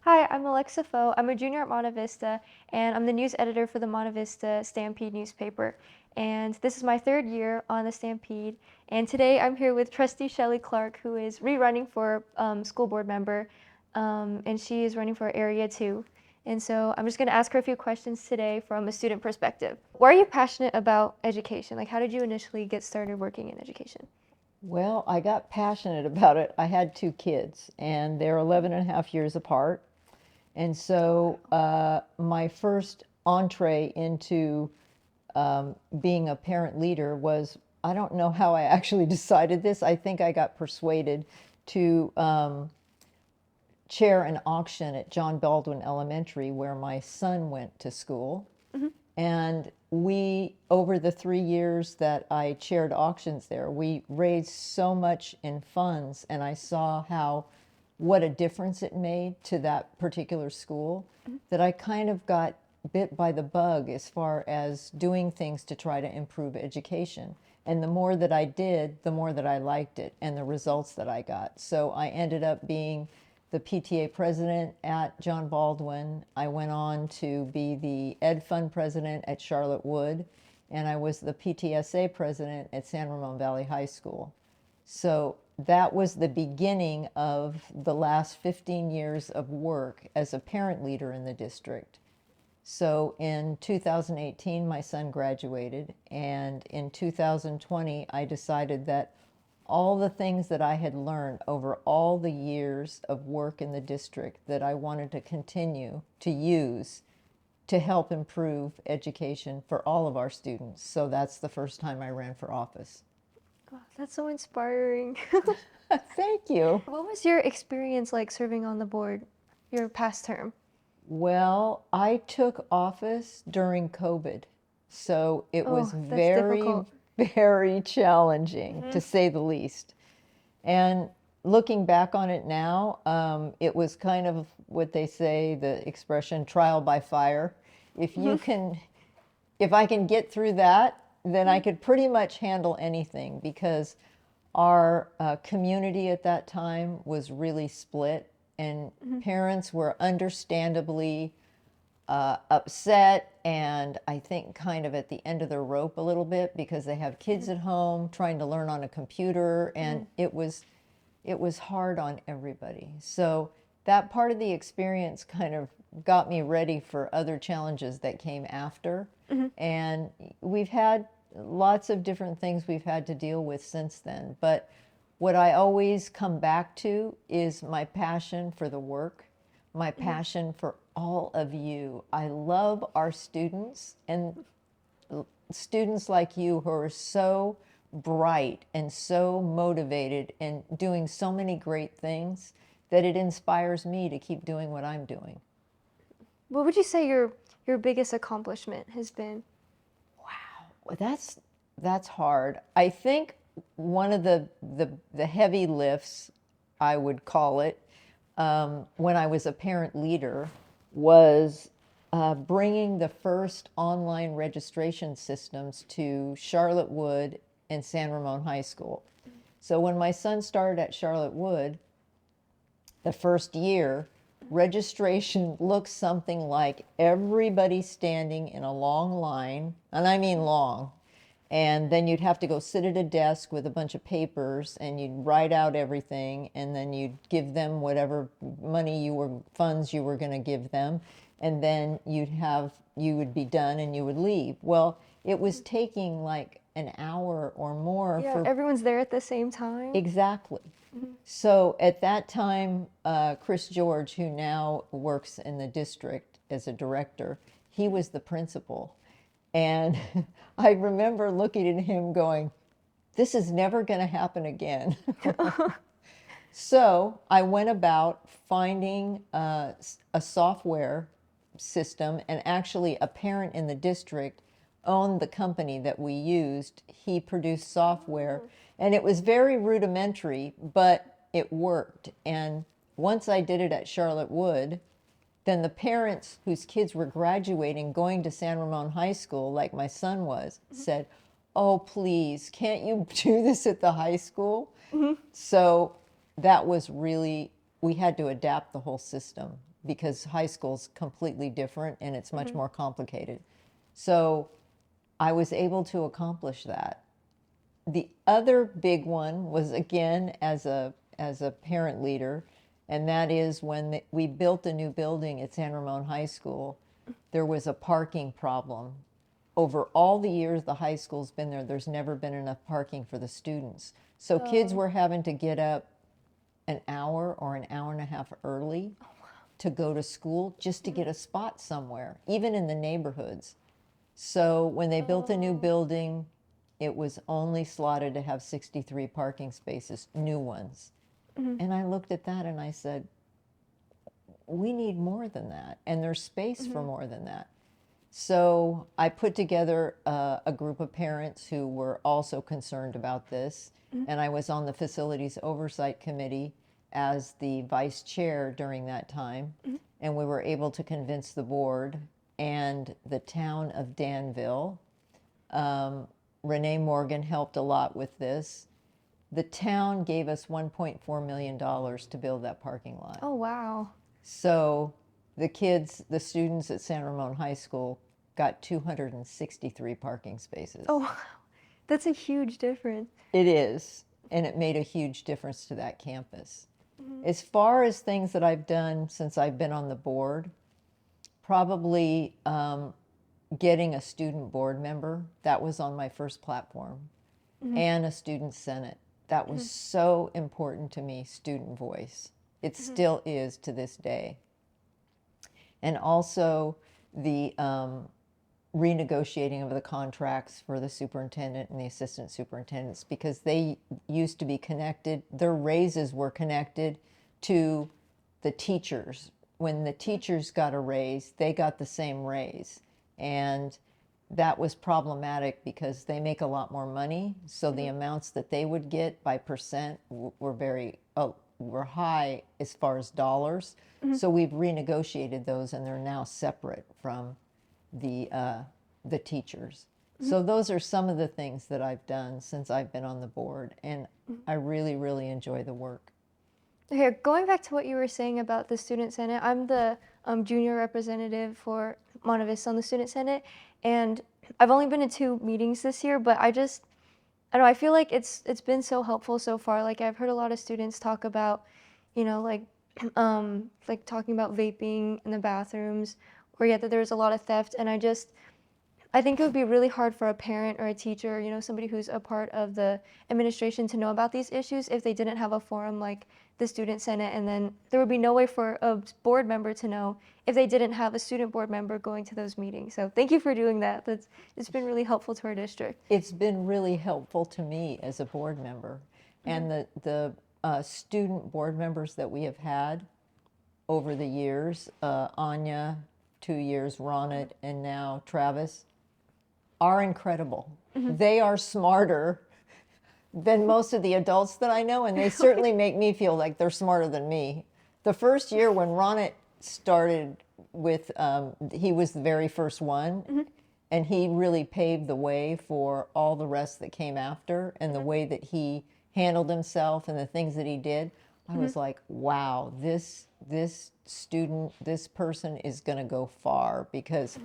Hi, I'm Alexa Foe. I'm a junior at Monte Vista, and I'm the news editor for the Monte Vista Stampede newspaper. And this is my third year on the Stampede. And today I'm here with trustee Shelley Clark, who is rerunning for school board member, and she is running for Area 2. And so I'm just going to ask her a few questions today from a student perspective. Why are you passionate about education? Like, how did you initially get started working in education? Well, I got passionate about it. I had two kids, and they're 11 and a half years apart. And so my first entree into being a parent leader was, I don't know how I actually decided this. I think I got persuaded to chair an auction at John Baldwin Elementary, where my son went to school. And we, over the 3 years that I chaired auctions there, we raised so much in funds, and I saw what a difference it made to that particular school that I kind of got bit by the bug as far as doing things to try to improve education. And the more that I did, the more that I liked it and the results that I got. So I ended up being the PTA president at John Baldwin. I went on to be the Ed Fund president at Charlotte Wood, and I was the PTSA president at San Ramon Valley High School. So that was the beginning of the last 15 years of work as a parent leader in the district. So in 2018, my son graduated, and in 2020, I decided that all the things that I had learned over all the years of work in the district that I wanted to continue to use to help improve education for all of our students. So that's the first time I ran for office. Oh, that's so inspiring. Thank you. What was your experience like serving on the board your past term? Well, I took office during COVID, so it was Oh, that's very, difficult. very challenging Hmm. to say the least. And looking back on it now, it was kind of what they say, the expression trial by fire. If you Hmm. can, if I can get through that, then I could pretty much handle anything because our community at that time was really split, and Hmm. parents were understandably upset and I think kind of at the end of their rope a little bit because they have kids at home trying to learn on a computer, and it was hard on everybody. So that part of the experience kind of got me ready for other challenges that came after. And we've had lots of different things we've had to deal with since then. But what I always come back to is my passion for the work, my passion for all of you. I love our students, and students like you who are so bright and so motivated and doing so many great things that it inspires me to keep doing what I'm doing. What would you say your biggest accomplishment has been? Well, that's hard. I think one of the heavy lifts, I would call it, when I was a parent leader, was bringing the first online registration systems to Charlotte Wood and San Ramon High School. So when my son started at Charlotte Wood, the first year, registration looks something like everybody standing in a long line, and I mean long. And then you'd have to go sit at a desk with a bunch of papers and you'd write out everything, and then you'd give them whatever funds you were going to give them. And then you would be done and you would leave. Well, it was taking like an hour or more Yeah, for everyone's there at the same time. exactly. So at that time, Chris George, who now works in the district as a director, he was the principal. And I remember looking at him going, this is never going to happen again. So I went about finding a software system, and actually a parent in the district owned the company that we used. He produced software, and it was very rudimentary, but it worked. And once I did it at Charlotte Wood, then the parents whose kids were graduating, going to San Ramon High School, like my son was, said, oh, please, can't you do this at the high school? Hmm. So that was really, we had to adapt the whole system. because high school's completely different and it's much more complicated. So I was able to accomplish that. The other big one was, again, as a parent leader, and that is when we built a new building at San Ramon High School, there was a parking problem. Over all the years the high school's been there, there's never been enough parking for the students. So kids were having to get up an hour or an hour and a half early to go to school just to get a spot somewhere, even in the neighborhoods. So when they built a new building, it was only slotted to have 63 parking spaces, new ones. And I looked at that and I said, we need more than that, and there's space for more than that. So I put together a group of parents who were also concerned about this, and I was on the Facilities Oversight Committee as the vice chair during that time, and we were able to convince the board and the town of Danville. Renee Morgan helped a lot with this. The town gave us $1.4 million to build that parking lot. Oh, wow. So the kids, the students at San Ramon High School got 263 parking spaces. Oh, wow. That's a huge difference. It is, and it made a huge difference to that campus. As far as things that I've done since I've been on the board, probably getting a student board member, that was on my first platform, and a student senate. That was so important to me, student voice. It still is to this day. And also the renegotiating of the contracts for the superintendent and the assistant superintendents, because they used to be connected, their raises were connected to the teachers. When the teachers got a raise, they got the same raise. And that was problematic because they make a lot more money, so the amounts that they would get by percent were high as far as dollars. So we've renegotiated those, and they're now separate from the teachers. So those are some of the things that I've done since I've been on the board, and I really, really enjoy the work. Okay, going back to what you were saying about the Student Senate, I'm the junior representative for Monte Vista on the Student Senate, and I've only been to 2 meetings this year, but I don't know, I feel like it's been so helpful so far. Like, I've heard a lot of students talk about, like talking about vaping in the bathrooms, or that there's a lot of theft, and I think it would be really hard for a parent or a teacher, somebody who's a part of the administration, to know about these issues if they didn't have a forum like the Student Senate, and then there would be no way for a board member to know if they didn't have a student board member going to those meetings. So thank you for doing that. It's been really helpful to our district. It's been really helpful to me as a board member. And the student board members that we have had over the years, Anya, 2 years, Ronit, and now Travis, are incredible. They are smarter than most of the adults that I know, and they certainly make me feel like they're smarter than me. The first year when Ronit started with, he was the very first one, and he really paved the way for all the rest that came after, and the way that he handled himself and the things that he did. I was like, wow, this student, this person is going to go far, because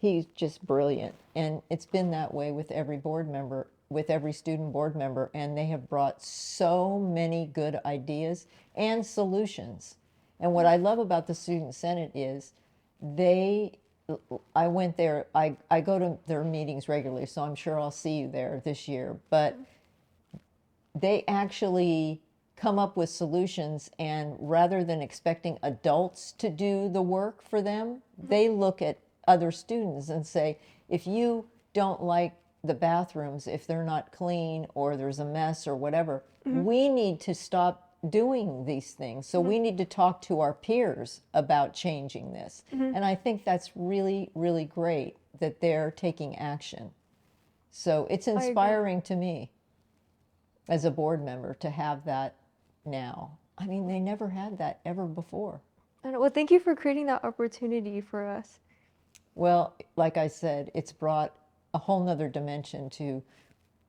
he's just brilliant. And it's been that way with every board member, with every student board member, and they have brought so many good ideas and solutions. And what I love about the Student Senate is I went there, I go to their meetings regularly, so I'm sure I'll see you there this year, but they actually come up with solutions, and rather than expecting adults to do the work for them, they look at other students and say, if you don't like the bathrooms, if they're not clean or there's a mess or whatever, we need to stop doing these things. So we need to talk to our peers about changing this. And I think that's really, really great that they're taking action. So it's inspiring to me as a board member to have that now. I mean, they never had that ever before. Well, thank you for creating that opportunity for us. Well, like I said, it's brought a whole nother dimension to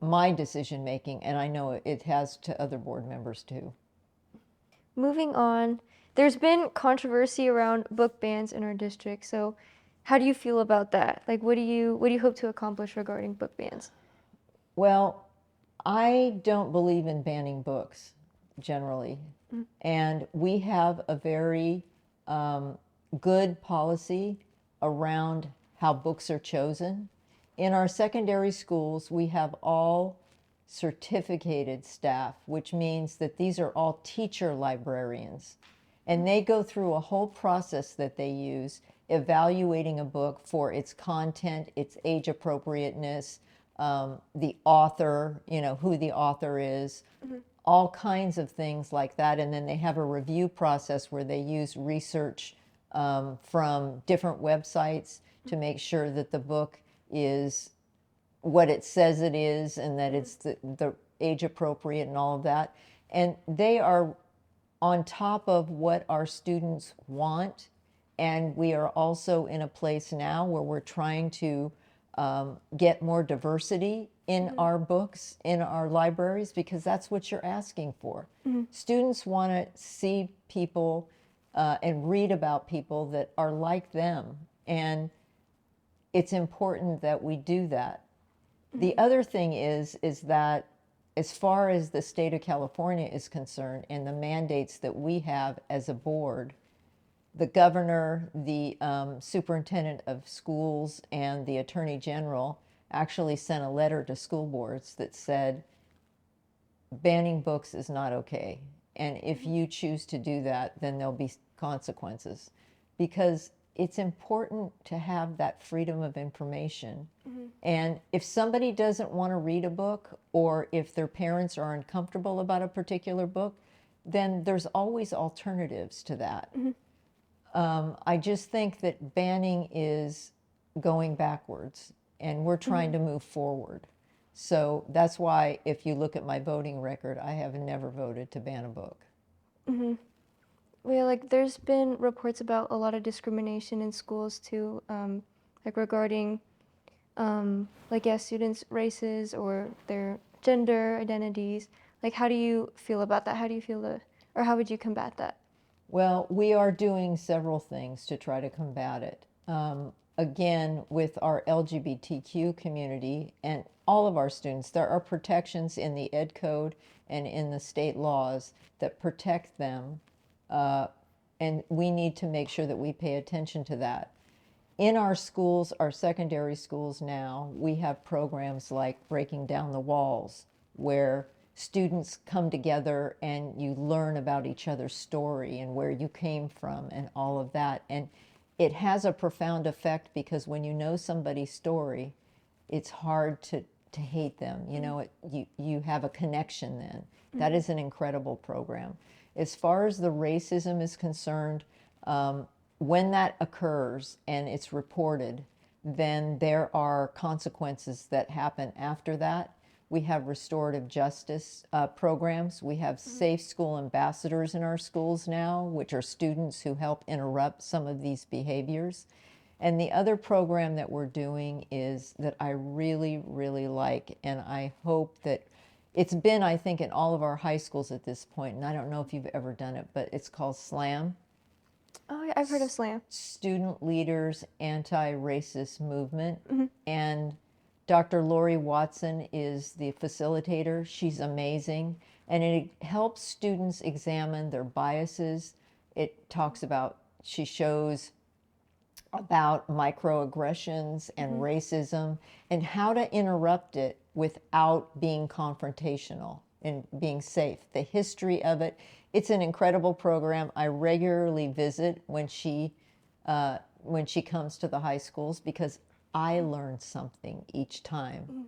my decision making, and I know it has to other board members too. Moving on, There's been controversy around book bans in our district. So, how do you feel about that? Like, what do you hope to accomplish regarding book bans? Well, I don't believe in banning books generally. And we have a very good policy around how books are chosen. In our secondary schools, we have all certificated staff, which means that these are all teacher librarians. And they go through a whole process that they use evaluating a book for its content, its age appropriateness, the author, who the author is, all kinds of things like that. And then they have a review process where they use research from different websites to make sure that the book is what it says it is and that it's the age appropriate and all of that. And they are on top of what our students want. And we are also in a place now where we're trying to get more diversity in our books, in our libraries, because that's what you're asking for. Students want to see people and read about people that are like them. And it's important that we do that. The other thing is that as far as the state of California is concerned and the mandates that we have as a board, the governor, the superintendent of schools, and the attorney general actually sent a letter to school boards that said banning books is not okay. And if you choose to do that, then there'll be consequences. Because it's important to have that freedom of information. And if somebody doesn't want to read a book, or if their parents are uncomfortable about a particular book, then there's always alternatives to that. I just think that banning is going backwards, and we're trying to move forward. So that's why, if you look at my voting record, I have never voted to ban a book. Well, like there's been reports about a lot of discrimination in schools too, like regarding, like yeah, students' races or their gender identities. Like, how do you feel about that? How do you feel or how would you combat that? Well, we are doing several things to try to combat it. Again, with our LGBTQ community and all of our students, there are protections in the Ed Code and in the state laws that protect them. And we need to make sure that we pay attention to that. In our schools, our secondary schools now, we have programs like Breaking Down the Walls, where students come together and you learn about each other's story and where you came from and all of that. And it has a profound effect, because when you know somebody's story, it's hard to hate them. You have a connection then. That is an incredible program. As far as the racism is concerned, when that occurs and it's reported, then there are consequences that happen after that. We have restorative justice programs. We have safe school ambassadors in our schools now, which are students who help interrupt some of these behaviors. And the other program that we're doing is that I really, really like, and I hope that it's been, I think, in all of our high schools at this point, and I don't know if you've ever done it, but it's called SLAM. Oh, yeah, I've heard of SLAM. Student Leaders Anti-Racist Movement. And Dr. Lori Watson is the facilitator. She's amazing. And it helps students examine their biases. It talks about, she shows about microaggressions and racism and how to interrupt it without being confrontational and being safe. The history of it. It's an incredible program. I regularly visit when she comes to the high schools, because I learn something each time.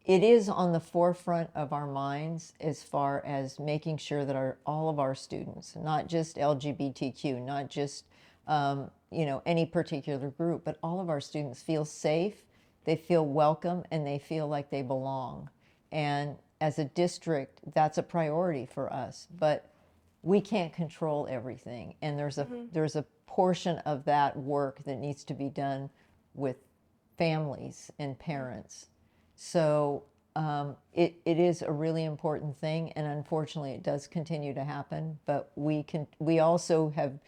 It is on the forefront of our minds as far as making sure that all of our students, not just LGBTQ, not just any particular group, but all of our students feel safe, they feel welcome, and they feel like they belong. And as a district, that's a priority for us. But we can't control everything, and there's a portion of that work that needs to be done with families and parents. So it is a really important thing, and unfortunately it does continue to happen, but we also have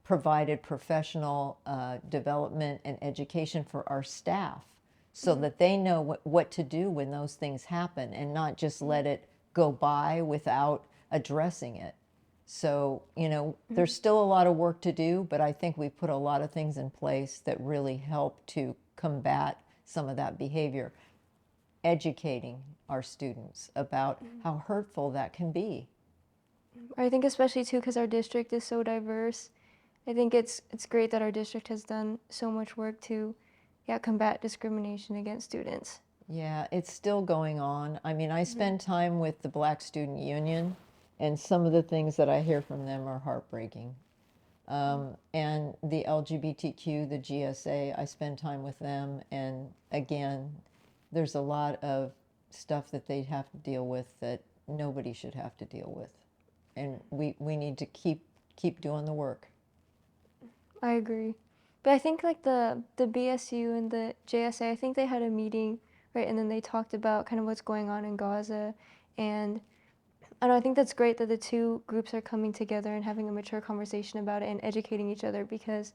provided professional development and education for our staff so that they know what to do when those things happen and not just let it go by without addressing it. So, there's still a lot of work to do, but I think we've put a lot of things in place that really help to combat some of that behavior, educating our students about how hurtful that can be. I think especially too because our district is so diverse. I think it's great that our district has done so much work to, yeah, combat discrimination against students. Yeah, it's still going on. I mean, I spend time with the Black Student Union, and some of the things that I hear from them are heartbreaking. And the LGBTQ, the GSA, I spend time with them, and again, there's a lot of stuff that they have to deal with that nobody should have to deal with. And we need to keep doing the work. I agree. But I think like the BSU and the JSA, I think they had a meeting, right? And then they talked about kind of what's going on in Gaza. And I don't know, I think that's great that the two groups are coming together and having a mature conversation about it and educating each other because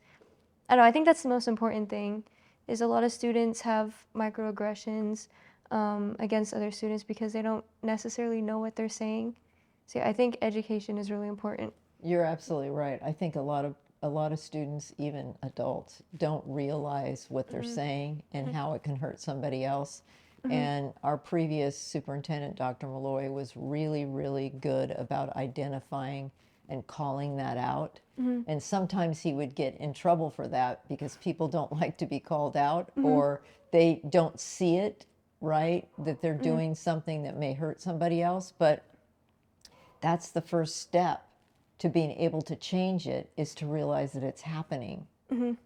I don't know, I think that's the most important thing is a lot of students have microaggressions against other students because they don't necessarily know what they're saying. So yeah, I think education is really important. You're absolutely right. I think a lot of students, even adults, don't realize what they're saying and how it can hurt somebody else. And our previous superintendent, Dr. Malloy, was really, really good about identifying and calling that out. And sometimes he would get in trouble for that because people don't like to be called out or they don't see it, right? That they're doing something that may hurt somebody else. But that's the first step to being able to change it, is to realize that it's happening. And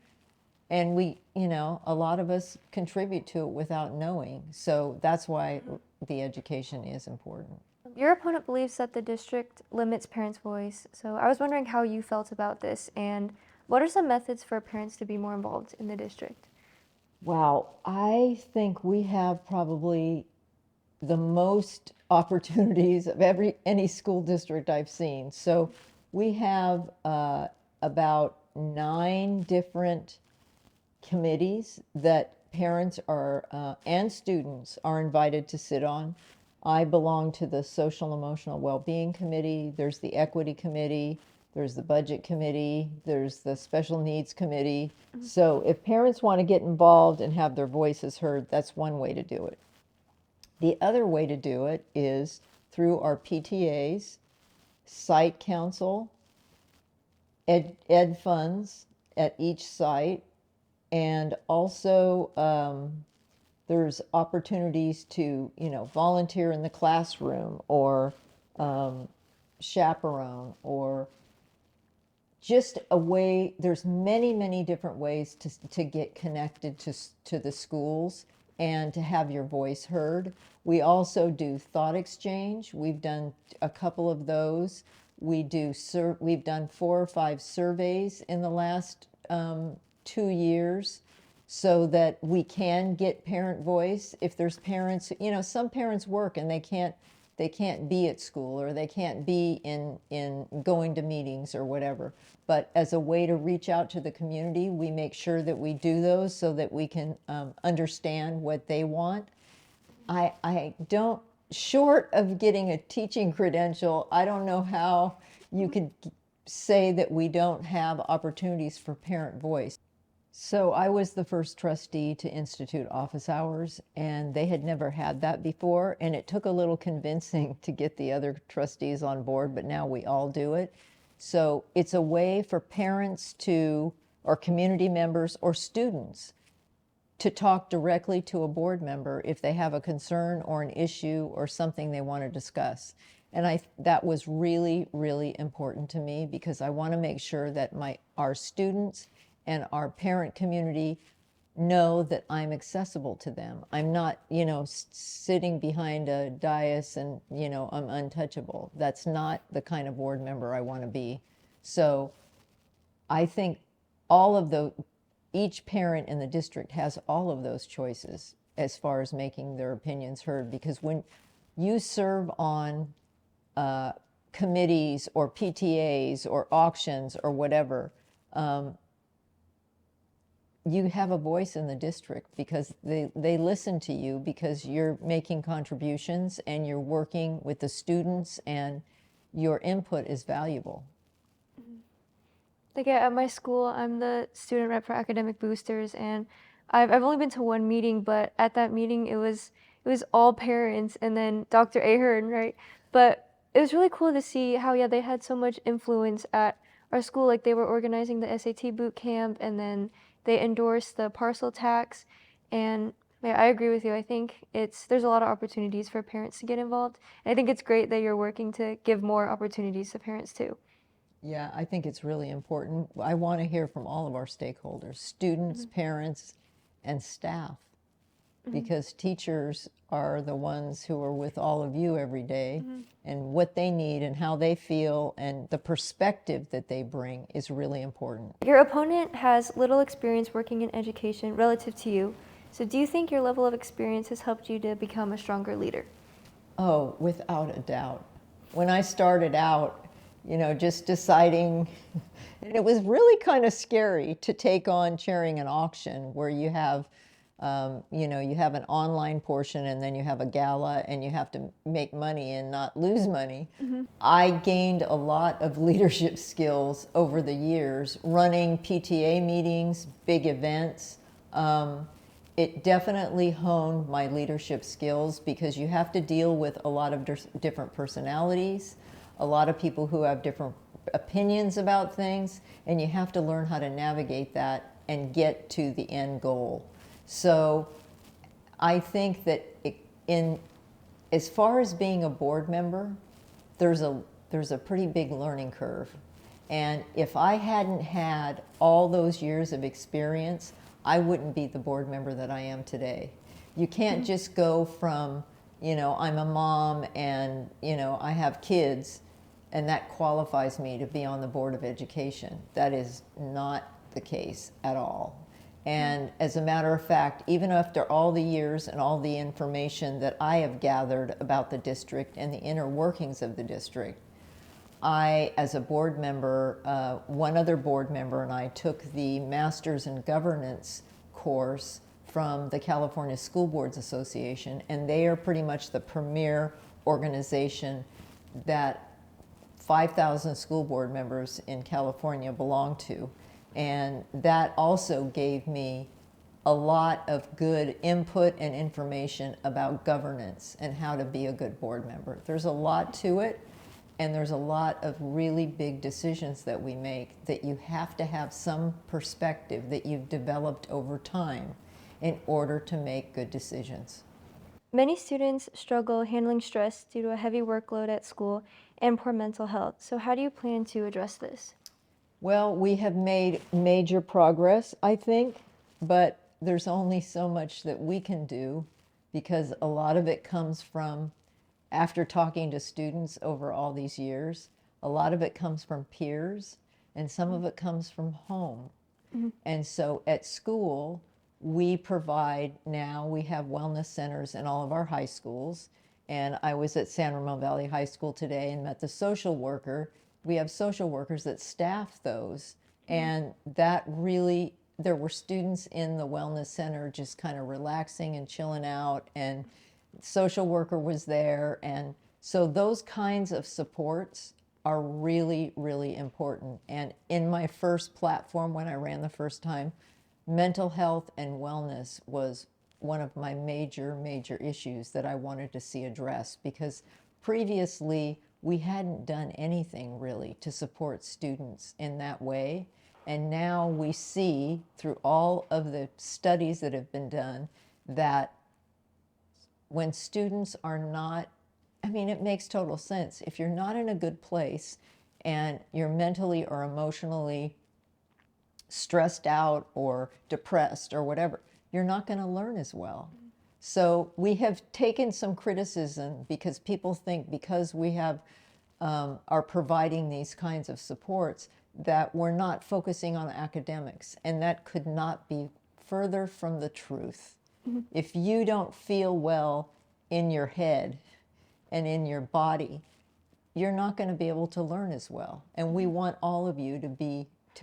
a lot of us contribute to it without knowing. So that's why the education is important. Your opponent believes that the district limits parents' voice. So I was wondering how you felt about this and what are some methods for parents to be more involved in the district? Wow, I think we have probably the most opportunities of any school district I've seen. So we have about 9 different committees that parents are and students are invited to sit on. I belong to the Social Emotional Well-Being Committee. There's the Equity Committee. There's the Budget Committee. There's the Special Needs Committee. So if parents want to get involved and have their voices heard, that's one way to do it. The other way to do it is through our PTAs, site council, ed funds at each site, and also there's opportunities to volunteer in the classroom or chaperone, or just a way. There's many different ways to get connected to the schools and to have your voice heard. We also do thought exchange. We've done a couple of those. We've done 4 or 5 surveys in the last 2 years so that we can get parent voice. If there's parents, some parents work and they can't be at school, or they can't be in going to meetings or whatever. But as a way to reach out to the community, we make sure that we do those so that we can understand what they want. I don't, short of getting a teaching credential, I don't know how you could say that we don't have opportunities for parent voice. So I was the first trustee to institute office hours, and they had never had that before, and it took a little convincing to get the other trustees on board, but now we all do it. So it's a way for parents or community members or students to talk directly to a board member if they have a concern or an issue or something they want to discuss. And that was really, really important to me, because I want to make sure that our students and our parent community know that I'm accessible to them. I'm not, sitting behind a dais and, I'm untouchable. That's not the kind of board member I want to be. So I think each parent in the district has all of those choices. as far as making their opinions heard. Because when you serve on committees or PTAs or auctions or whatever, you have a voice in the district because they listen to you because you're making contributions and you're working with the students and your input is valuable. Like at my school, I'm the student rep for Academic Boosters, and I've only been to one meeting, but at that meeting it was all parents and then Dr. Ahern, right? But it was really cool to see how yeah they had so much influence at our school. Like they were organizing the SAT boot camp, and then they endorsed the parcel tax. And yeah, I agree with you. I think there's a lot of opportunities for parents to get involved. And I think it's great that you're working to give more opportunities to parents too. Yeah, I think it's really important. I want to hear from all of our stakeholders, students, parents, and staff, because teachers are the ones who are with all of you every day, and what they need and how they feel and the perspective that they bring is really important. Your opponent has little experience working in education relative to you. So do you think your level of experience has helped you to become a stronger leader? Oh, without a doubt. When I started out, just deciding, and it was really kind of scary to take on chairing an auction where you have, you have an online portion and then you have a gala and you have to make money and not lose money. I gained a lot of leadership skills over the years, running PTA meetings, big events. It definitely honed my leadership skills because you have to deal with a lot of different personalities, a lot of people who have different opinions about things, and you have to learn how to navigate that and get to the end goal. So I think that as far as being a board member, there's a pretty big learning curve. And if I hadn't had all those years of experience, I wouldn't be the board member that I am today. You can't just go from, I'm a mom and, I have kids, and that qualifies me to be on the Board of Education. That is not the case at all. And as a matter of fact, even after all the years and all the information that I have gathered about the district and the inner workings of the district, I, as a board member, one other board member and I took the Masters in Governance course from the California School Boards Association, and they are pretty much the premier organization that 5,000 school board members in California belong to. And that also gave me a lot of good input and information about governance and how to be a good board member. There's a lot to it, and there's a lot of really big decisions that we make that you have to have some perspective that you've developed over time in order to make good decisions. Many students struggle handling stress due to a heavy workload at school and poor mental health. So how do you plan to address this? Well, we have made major progress, I think, but there's only so much that we can do because a lot of it comes from, after talking to students over all these years, a lot of it comes from peers and some of it comes from home. And so at school, we have wellness centers in all of our high schools. And I was at San Ramon Valley High School today and met the social worker. We have social workers that staff those. And that really, there were students in the wellness center just kind of relaxing and chilling out, and social worker was there. And so those kinds of supports are really, really important. And in my first platform, when I ran the first time, mental health and wellness was one of my major, major issues that I wanted to see addressed, because previously we hadn't done anything really to support students in that way. And now we see through all of the studies that have been done that when students are not, it makes total sense. If you're not in a good place and you're mentally or emotionally stressed out or depressed or whatever, you're not going to learn as well. So we have taken some criticism because people think because we are providing these kinds of supports that we're not focusing on academics, and that could not be further from the truth. If you don't feel well in your head and in your body, you're not going to be able to learn as well. And we want all of you to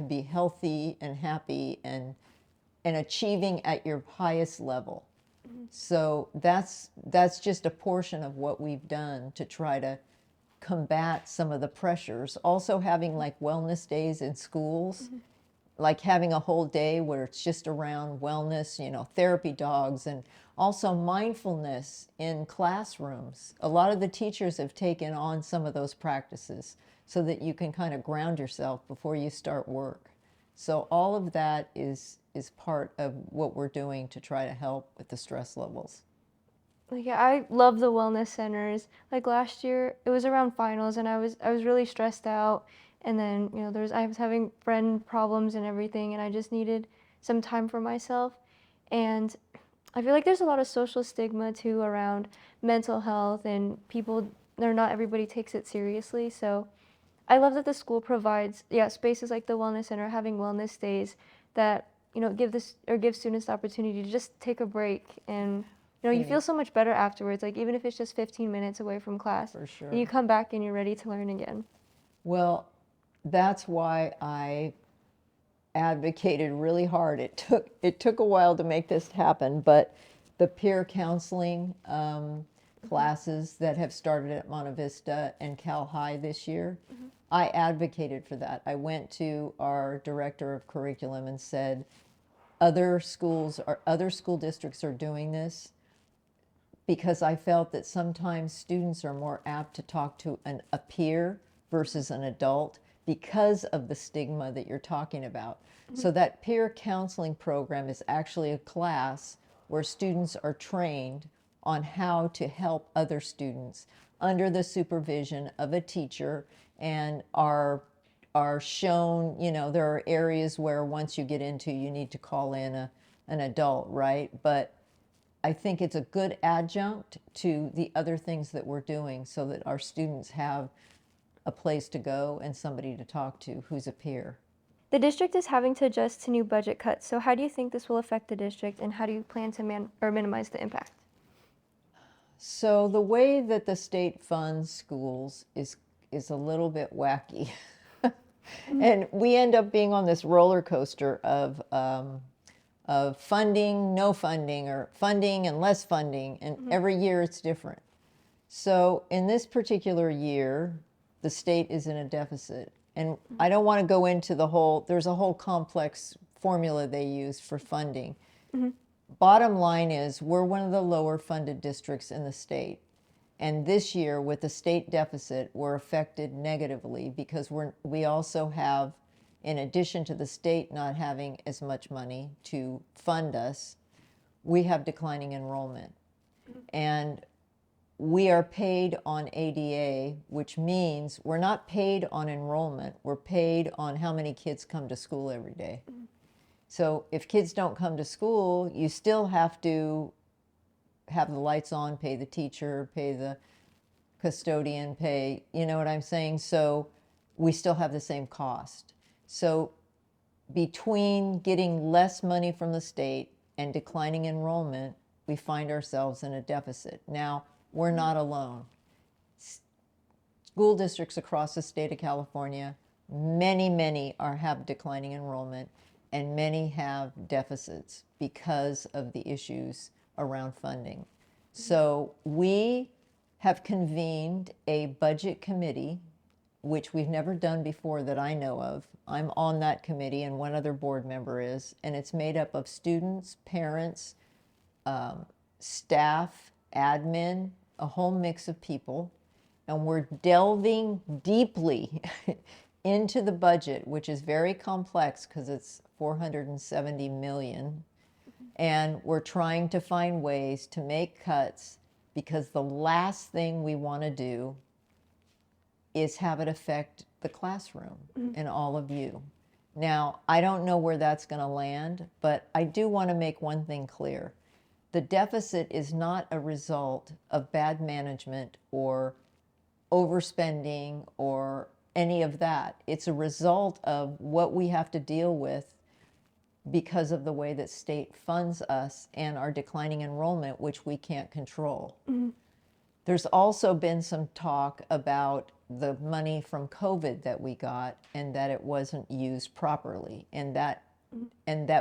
be healthy and happy and achieving at your highest level. So that's just a portion of what we've done to try to combat some of the pressures. Also having like wellness days in schools, like having a whole day where it's just around wellness, you know, therapy dogs, and also mindfulness in classrooms. A lot of the teachers have taken on some of those practices so that you can kind of ground yourself before you start work. So all of that is part of what we're doing to try to help with the stress levels. Like, yeah, I love the wellness centers. Like last year, it was around finals, and I was really stressed out. And then I was having friend problems and everything, and I just needed some time for myself. And I feel like there's a lot of social stigma too around mental health, and people, or not everybody takes it seriously. So I love that the school provides, yeah, spaces like the wellness center, having wellness days that give students the opportunity to just take a break, and you Yeah, feel so much better afterwards. Like even if it's just 15 minutes away from class, for and you sure. come back and you're ready to learn again. Well, that's why I advocated really hard. It took a while to make this happen, but the peer counseling classes that have started at Monte Vista and Cal High this year, I advocated for that. I went to our director of curriculum and said, other school districts are doing this, because I felt that sometimes students are more apt to talk to a peer versus an adult because of the stigma that you're talking about. So that peer counseling program is actually a class where students are trained on how to help other students under the supervision of a teacher, and are shown, there are areas where once you get into, you need to call in an adult, right? But I think it's a good adjunct to the other things that we're doing so that our students have a place to go and somebody to talk to who's a peer. The district is having to adjust to new budget cuts. So how do you think this will affect the district, and how do you plan to minimize the impact? So the way that the state funds schools is a little bit wacky. And we end up being on this roller coaster of funding, no funding, or funding and less funding, and every year it's different. So in this particular year, the state is in a deficit. And I don't want to go into there's a whole complex formula they use for funding. Bottom line is, we're one of the lower funded districts in the state. And this year, with the state deficit, we're affected negatively because we also have, in addition to the state not having as much money to fund us, we have declining enrollment. And we are paid on ADA, which means we're not paid on enrollment. We're paid on how many kids come to school every day. So if kids don't come to school, you still have to have the lights on, pay the teacher, pay the custodian, you know what I'm saying? So we still have the same cost. So between getting less money from the state and declining enrollment, we find ourselves in a deficit. Now, we're not alone. School districts across the state of California, many have declining enrollment, and many have deficits because of the issues around funding. So we have convened a budget committee, which we've never done before that I know of. I'm on that committee, and one other board member is, and it's made up of students, parents, staff, admin, a whole mix of people. And we're delving deeply into the budget, which is very complex because it's 470 million. And we're trying to find ways to make cuts, because the last thing we want to do is have it affect the classroom and all of you. Now, I don't know where that's going to land, but I do want to make one thing clear. The deficit is not a result of bad management or overspending or any of that. It's a result of what we have to deal with because of the way that state funds us and our declining enrollment, which we can't control. There's also been some talk about the money from COVID that we got and that it wasn't used properly, and that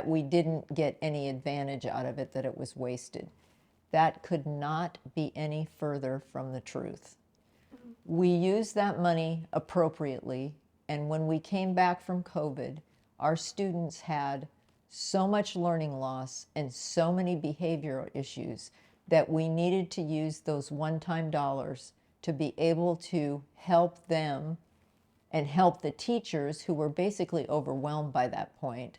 we didn't get any advantage out of it, that it was wasted. That could not be any further from the truth. We used that money appropriately, and when we came back from COVID, our students had so much learning loss and so many behavioral issues that we needed to use those one-time dollars to be able to help them and help the teachers who were basically overwhelmed by that point,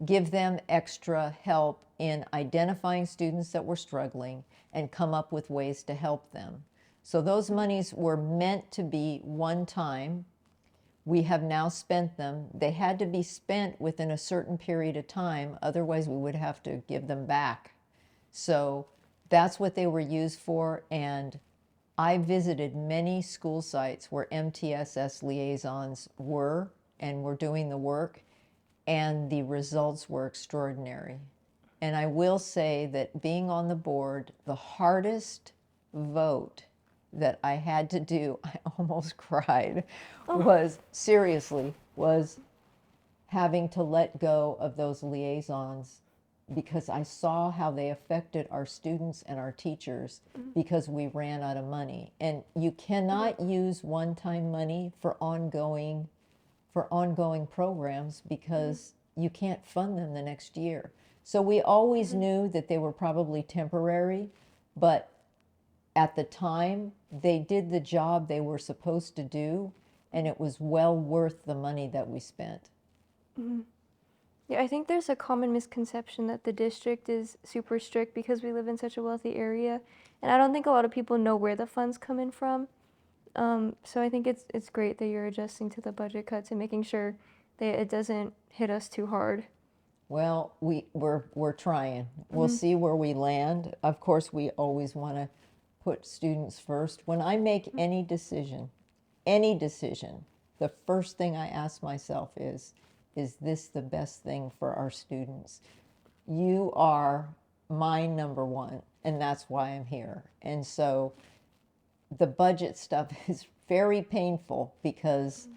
give them extra help in identifying students that were struggling and come up with ways to help them. So those monies were meant to be one time. We have now spent them. They had to be spent within a certain period of time, otherwise we would have to give them back. So that's what they were used for, and I visited many school sites where MTSS liaisons were and were doing the work, and the results were extraordinary. And I will say that being on the board, the hardest vote that I had to do, I almost cried, was having to let go of those liaisons, because I saw how they affected our students and our teachers because we ran out of money. And you cannot use one-time money for ongoing programs because you can't fund them the next year. So we always knew that they were probably temporary, but at the time, they did the job they were supposed to do, and it was well worth the money that we spent. Yeah, I think there's a common misconception that the district is super strict because we live in such a wealthy area, and I don't think a lot of people know where the funds come in from. So I think it's great that you're adjusting to the budget cuts and making sure that it doesn't hit us too hard. Well, we're trying. We'll see where we land. Of course, we always want to put students first. When I make any decision, the first thing I ask myself is this the best thing for our students? You are my number one, and that's why I'm here. And so the budget stuff is very painful because,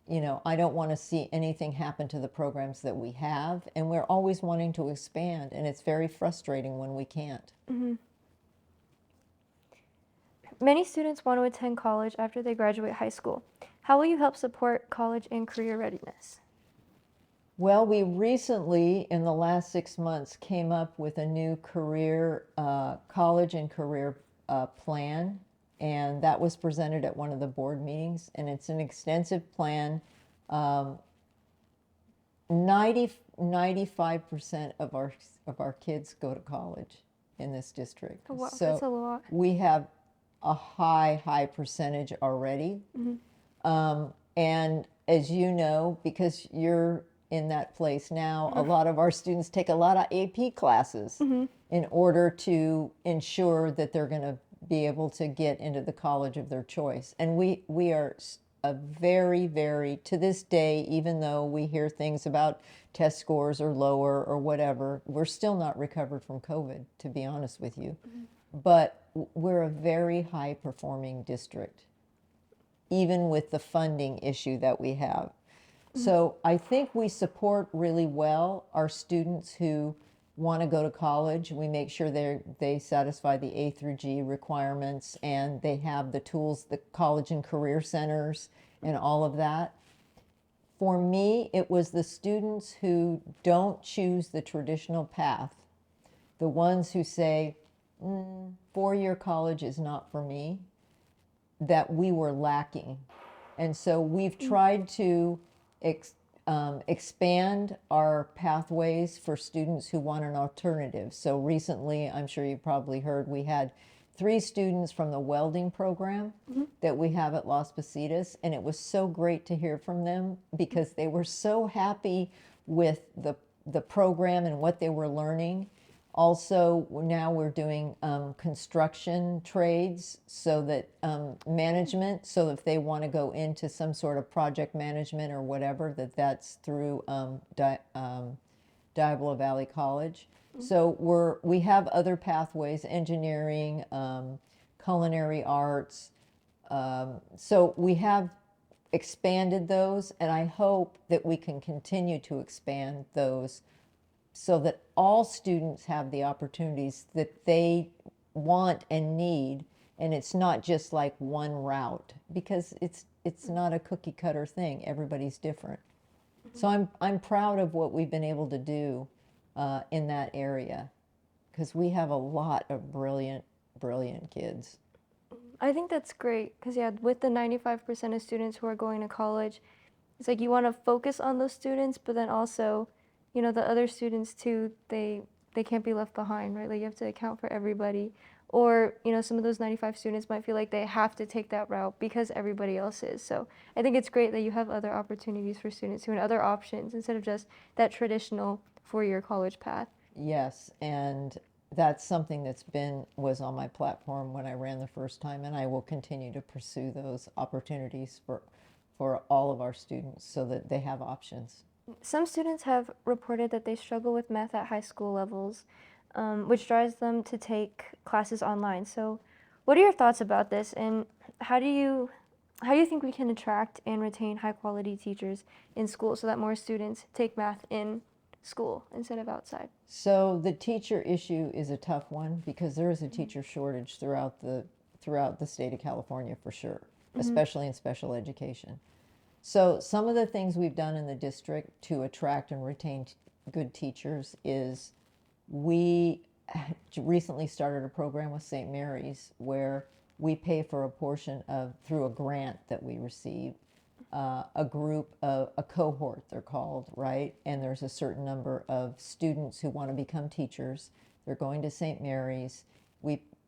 you know, I don't want to see anything happen to the programs that we have, and we're always wanting to expand, and it's very frustrating when we can't. Many students want to attend college after they graduate high school. How will you help support college and career readiness? Well, we recently, in the last 6 months, came up with a new college and career plan, and that was presented at one of the board meetings, and it's an extensive plan. 95% of our kids go to college in this district. Oh, wow, so that's a lot. we have a high percentage already. And as you know, because you're in that place now, a lot of our students take a lot of AP classes in order to ensure that they're going to be able to get into the college of their choice. And we are a very, to this day, even though we hear things about test scores are lower or whatever, we're still not recovered from COVID, to be honest with you. But we're a very high performing district, even with the funding issue that we have. So I think we support really well our students who want to go to college. We make sure they satisfy the A through G requirements, and they have the tools, the college and career centers and all of that. For me, it was the students who don't choose the traditional path, the ones who say, four-year college is not for me, that we were lacking. And so we've tried to expand our pathways for students who want an alternative. So recently, I'm sure you probably heard, we had 3 students from the welding program that we have at Las Positas, and it was so great to hear from them because they were so happy with the program and what they were learning. Also, now we're doing construction trades, so that management, so if they want to go into some sort of project management or whatever, that's through Diablo Valley College. So we have other pathways, engineering, culinary arts. So we have expanded those, and I hope that we can continue to expand those so that all students have the opportunities that they want and need, and it's not just like one route, because it's not a cookie cutter thing. Everybody's different. So I'm proud of what we've been able to do in that area, because we have a lot of brilliant kids. I think that's great because, yeah, with the 95% of students who are going to college, it's like you want to focus on those students, but then also, the other students too, they can't be left behind, right? Like you have to account for everybody. Or, some of those 95 students might feel like they have to take that route because everybody else is. So I think it's great that you have other opportunities for students who and other options instead of just that traditional four-year college path. Yes, and that's something was on my platform when I ran the first time, and I will continue to pursue those opportunities for all of our students so that they have options. Some students have reported that they struggle with math at high school levels, which drives them to take classes online. So, what are your thoughts about this, and how do you think we can attract and retain high quality teachers in school so that more students take math in school instead of outside? So the teacher issue is a tough one because there is a teacher shortage throughout the state of California for sure, especially in special education. So some of the things we've done in the district to attract and retain good teachers is we recently started a program with St. Mary's where we pay for a portion of, through a grant that we receive, a group of a cohort, they're called, right? And there's a certain number of students who want to become teachers. They're going to St. Mary's.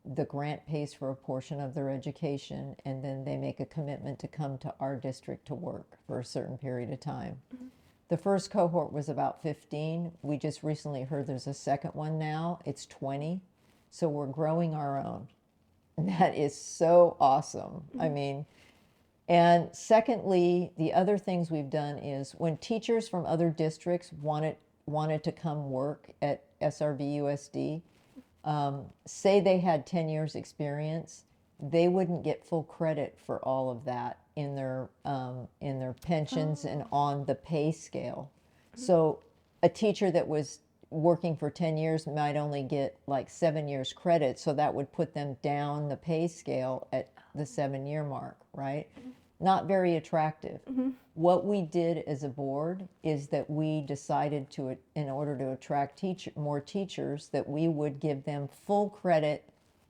The grant pays for a portion of their education, and then they make a commitment to come to our district to work for a certain period of time. The first cohort was about 15. We just recently heard there's a second one now. It's 20. So we're growing our own. And that is so awesome. I mean, and secondly, the other things we've done is when teachers from other districts wanted to come work at SRVUSD, say they had 10 years experience, they wouldn't get full credit for all of that in their pensions and on the pay scale. So a teacher that was working for 10 years might only get like 7 years credit, so that would put them down the pay scale at the 7-year mark, right? Not very attractive. What we did as a board is that we decided to, in order to attract more teachers, that we would give them full credit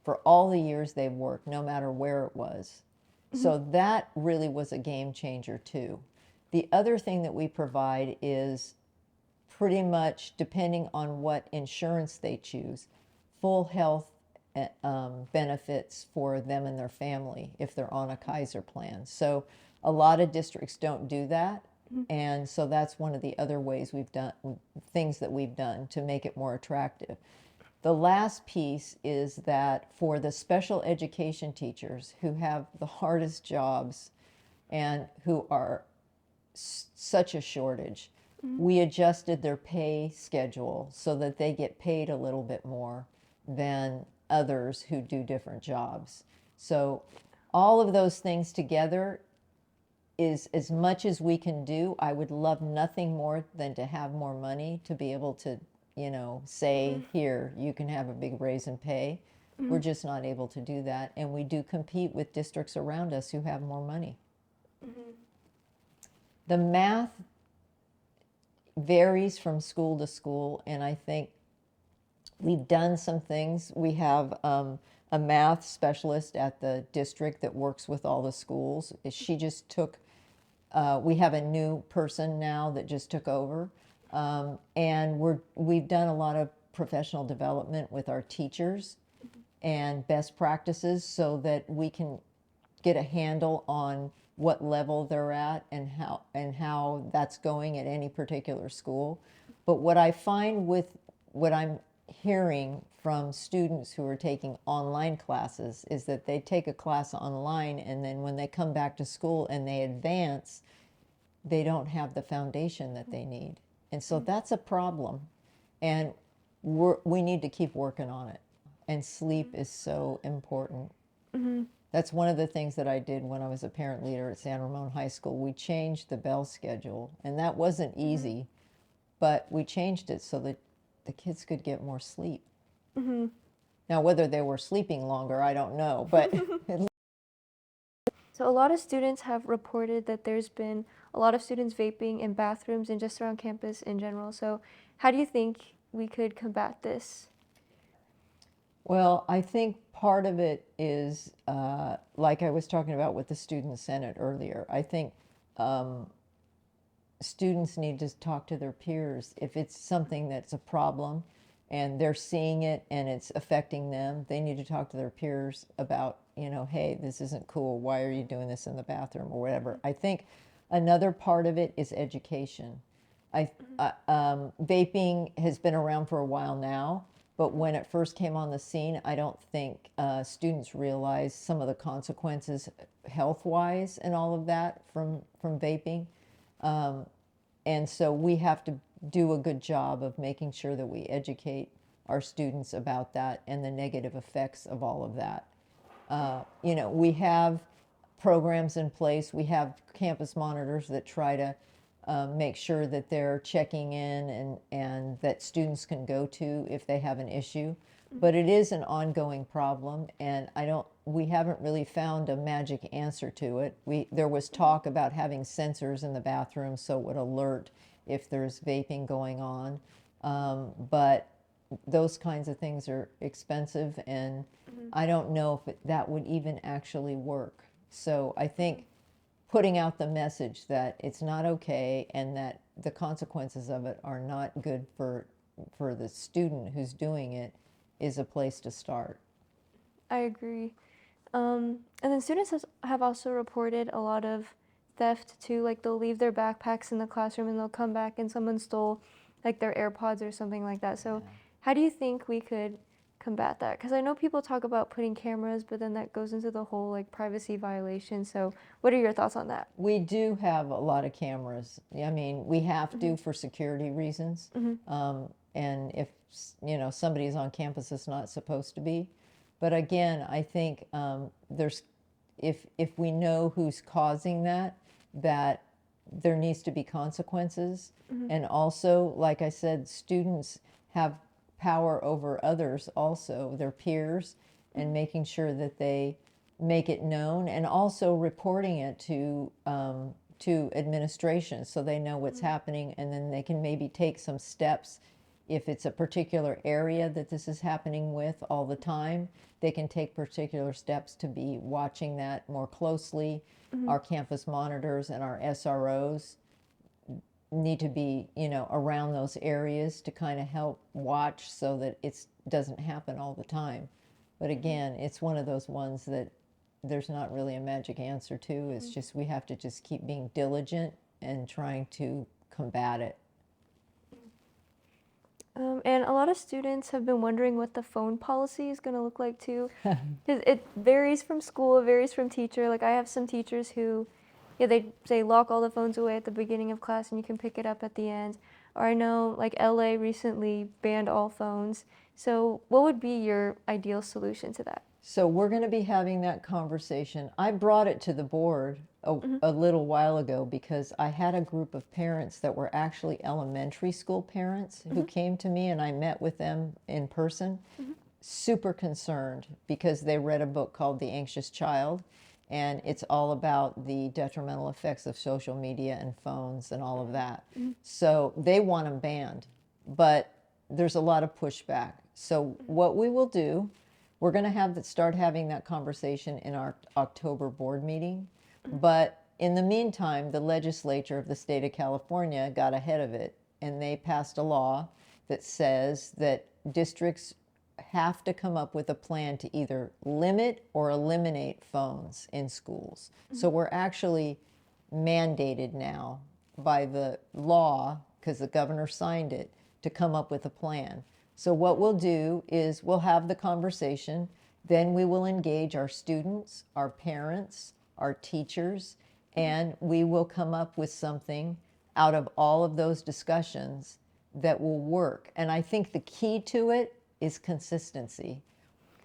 for all the years they've worked, no matter where it was. So that really was a game changer too. The other thing that we provide is pretty much, depending on what insurance they choose, full health benefits for them and their family if they're on a Kaiser plan. So a lot of districts don't do that. And so that's one of the other ways things that we've done to make it more attractive. The last piece is that for the special education teachers who have the hardest jobs and who are such a shortage, we adjusted their pay schedule so that they get paid a little bit more than others who do different jobs. So all of those things together is as much as we can do. I would love nothing more than to have more money to be able to, say, here, you can have a big raise in pay. We're just not able to do that. And we do compete with districts around us who have more money. The math varies from school to school, and I think we've done some things. We have a math specialist at the district that works with all the schools. She just took, we have a new person now that just took over. And we've done a lot of professional development with our teachers and best practices so that we can get a handle on what level they're at and how that's going at any particular school. But what I find with what I'm hearing from students who are taking online classes is that they take a class online, and then when they come back to school and they advance, they don't have the foundation that they need. And so that's a problem. and we need to keep working on it. And sleep is so important. That's one of the things that I did when I was a parent leader at San Ramon High School. We changed the bell schedule, and that wasn't easy, but we changed it so that the kids could get more sleep. Now, whether they were sleeping longer, I don't know, but So a lot of students have reported that there's been a lot of students vaping in bathrooms and just around campus in general. So how do you think we could combat this? well, I think part of it is, like I was talking about with the Student Senate earlier, I think students need to talk to their peers. If it's something that's a problem and they're seeing it and it's affecting them, they need to talk to their peers about, hey, this isn't cool. Why are you doing this in the bathroom or whatever? I think another part of it is education. Vaping has been around for a while now, but when it first came on the scene, I don't think students realized some of the consequences health-wise and all of that from vaping. And so we have to do a good job of making sure that we educate our students about that and the negative effects of all of that. We have programs in place. We have campus monitors that try to make sure that they're checking in and that students can go to if they have an issue. But it is an ongoing problem, and we haven't really found a magic answer to it. There was talk about having sensors in the bathroom so it would alert if there's vaping going on. But those kinds of things are expensive, and I don't know if that would even actually work. So I think putting out the message that it's not okay and that the consequences of it are not good for the student who's doing it is a place to start. I agree. And then students have also reported a lot of theft too. Like they'll leave their backpacks in the classroom and they'll come back and someone stole like their AirPods or something like that. So how do you think we could combat that? Because I know people talk about putting cameras, but then that goes into the whole like privacy violation. So what are your thoughts on that? We do have a lot of cameras. I mean, we have to for security reasons. And if, somebody's on campus that's not supposed to be. But again, I think if we know who's causing that there needs to be consequences. And also, like I said, students have power over others also, their peers, and making sure that they make it known, and also reporting it to administration so they know what's happening, and then they can maybe take some steps. If it's a particular area that this is happening with all the time, they can take particular steps to be watching that more closely. Our campus monitors and our SROs need to be, around those areas to kind of help watch so that it doesn't happen all the time. But again, it's one of those ones that there's not really a magic answer to. It's just we have to just keep being diligent and trying to combat it. And a lot of students have been wondering what the phone policy is going to look like too. Because it varies from school, it varies from teacher. Like I have some teachers who, yeah, they say lock all the phones away at the beginning of class and you can pick it up at the end. Or I know like LA recently banned all phones. So what would be your ideal solution to that? So we're going to be having that conversation. I brought it to the board a little while ago because I had a group of parents that were actually elementary school parents who came to me, and I met with them in person, super concerned because they read a book called The Anxious Child, and it's all about the detrimental effects of social media and phones and all of that. So they want them banned, but there's a lot of pushback. So what we will do, we're going to start having that conversation in our October board meeting. But in the meantime, the legislature of the state of California got ahead of it, and they passed a law that says that districts have to come up with a plan to either limit or eliminate phones in schools. So we're actually mandated now by the law, because the governor signed it, to come up with a plan. So what we'll do is we'll have the conversation, then we will engage our students, our parents, our teachers, and we will come up with something out of all of those discussions that will work. And I think the key to it is consistency.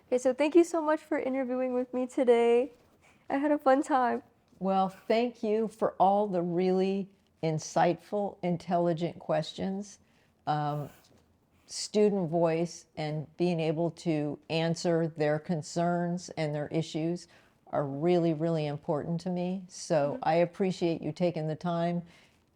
Okay, so thank you so much for interviewing with me today. I had a fun time. Well, thank you for all the really insightful, intelligent questions. Student voice and being able to answer their concerns and their issues are really, really important to me. So I appreciate you taking the time,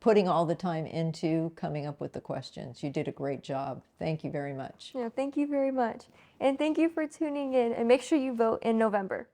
putting all the time into coming up with the questions. You did a great job. Thank you very much. Yeah, thank you very much. And thank you for tuning in, and make sure you vote in November.